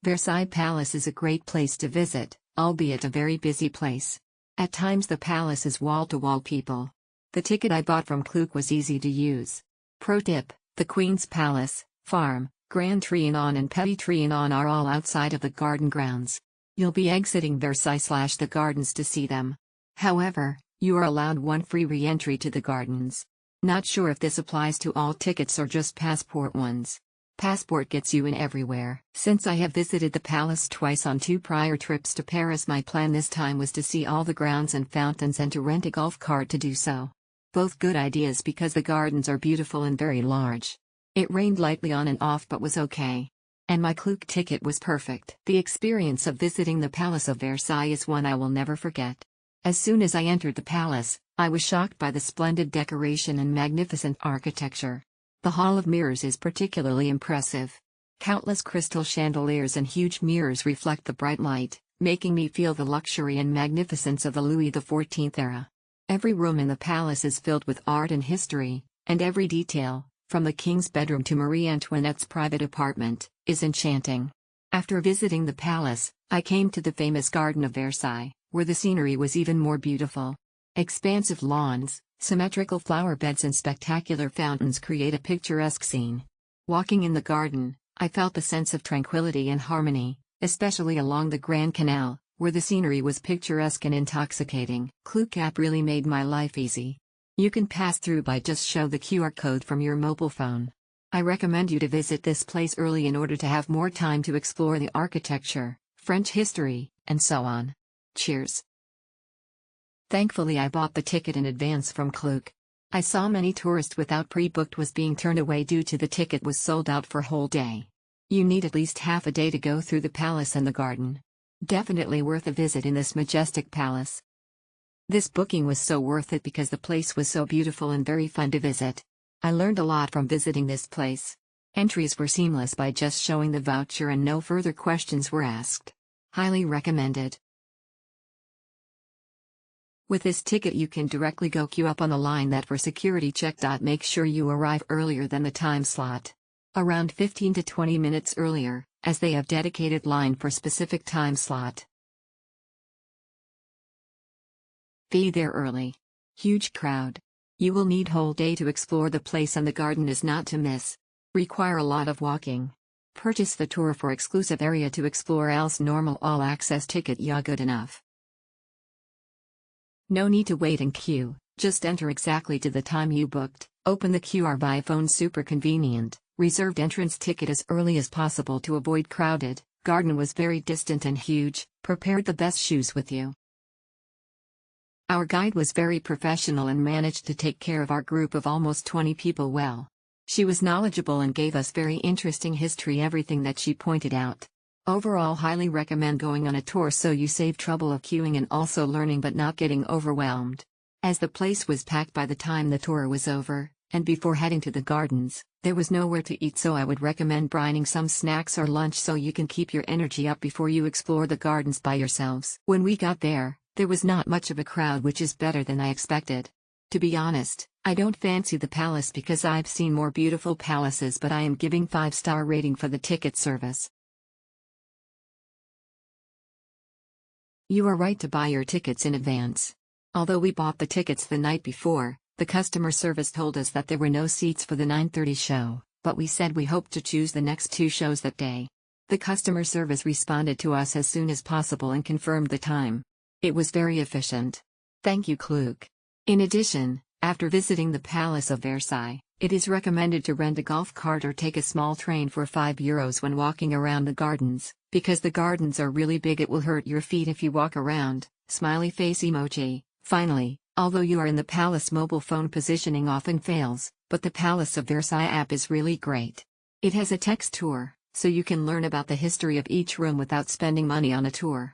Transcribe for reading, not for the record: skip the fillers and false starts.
Versailles Palace is a great place to visit, albeit a very busy place. At times the palace is wall-to-wall people. The ticket I bought from Klook was easy to use. Pro tip: the Queen's Palace, Farm, Grand Trianon and Petit Trianon are all outside of the garden grounds. You'll be exiting Versailles/the gardens to see them. However, you are allowed one free re-entry to the gardens. Not sure if this applies to all tickets or just passport ones. Passport gets you in everywhere. Since I have visited the palace twice on 2 prior trips to Paris, my plan this time was to see all the grounds and fountains and to rent a golf cart to do so. Both good ideas because the gardens are beautiful and very large. It rained lightly on and off but was okay. And my Klook ticket was perfect. The experience of visiting the Palace of Versailles is one I will never forget. As soon as I entered the palace, I was shocked by the splendid decoration and magnificent architecture. The Hall of Mirrors is particularly impressive. Countless crystal chandeliers and huge mirrors reflect the bright light, making me feel the luxury and magnificence of the Louis XIV era. Every room in the palace is filled with art and history, and every detail, from the king's bedroom to Marie Antoinette's private apartment, is enchanting. After visiting the palace, I came to the famous Garden of Versailles, where the scenery was even more beautiful. Expansive lawns, symmetrical flower beds and spectacular fountains create a picturesque scene. Walking in the garden, I felt a sense of tranquility and harmony, especially along the Grand Canal, where the scenery was picturesque and intoxicating. Klook app really made my life easy. You can pass through by just show the QR code from your mobile phone. I recommend you to visit this place early in order to have more time to explore the architecture, French history, and so on. Cheers. Thankfully I bought the ticket in advance from Klook. I saw many tourists without pre-booked was being turned away due to the ticket was sold out for whole day. You need at least half a day to go through the palace and the garden. Definitely worth a visit in this majestic palace. This booking was so worth it because the place was so beautiful and very fun to visit. I learned a lot from visiting this place. Entries were seamless by just showing the voucher and no further questions were asked. Highly recommended. With this ticket you can directly go queue up on the line that for security check. Make sure you arrive earlier than the time slot. Around 15 to 20 minutes earlier, as they have dedicated line for specific time slot. Be there early. Huge crowd. You will need whole day to explore the place and the garden is not to miss. Require a lot of walking. Purchase the tour for exclusive area to explore, else normal all access ticket ya good enough. No need to wait in queue, just enter exactly to the time you booked, open the QR by phone, super convenient, reserved entrance ticket as early as possible to avoid crowded, garden was very distant and huge, prepared the best shoes with you. Our guide was very professional and managed to take care of our group of almost 20 people well. She was knowledgeable and gave us very interesting history, everything that she pointed out. Overall highly recommend going on a tour so you save trouble of queuing and also learning but not getting overwhelmed. As the place was packed by the time the tour was over, and before heading to the gardens, there was nowhere to eat, so I would recommend buying some snacks or lunch so you can keep your energy up before you explore the gardens by yourselves. When we got there was not much of a crowd, which is better than I expected. To be honest, I don't fancy the palace because I've seen more beautiful palaces, but I am giving 5-star rating for the ticket service. You are right to buy your tickets in advance. Although we bought the tickets the night before, the customer service told us that there were no seats for the 9:30 show, but we said we hoped to choose the next 2 shows that day. The customer service responded to us as soon as possible and confirmed the time. It was very efficient. Thank you, Klook. In addition, after visiting the Palace of Versailles, it is recommended to rent a golf cart or take a small train for €5 when walking around the gardens, because the gardens are really big. It will hurt your feet if you walk around. Smiley face emoji. Finally, although you are in the palace, mobile phone positioning often fails, but the Palace of Versailles app is really great. It has a text tour, so you can learn about the history of each room without spending money on a tour.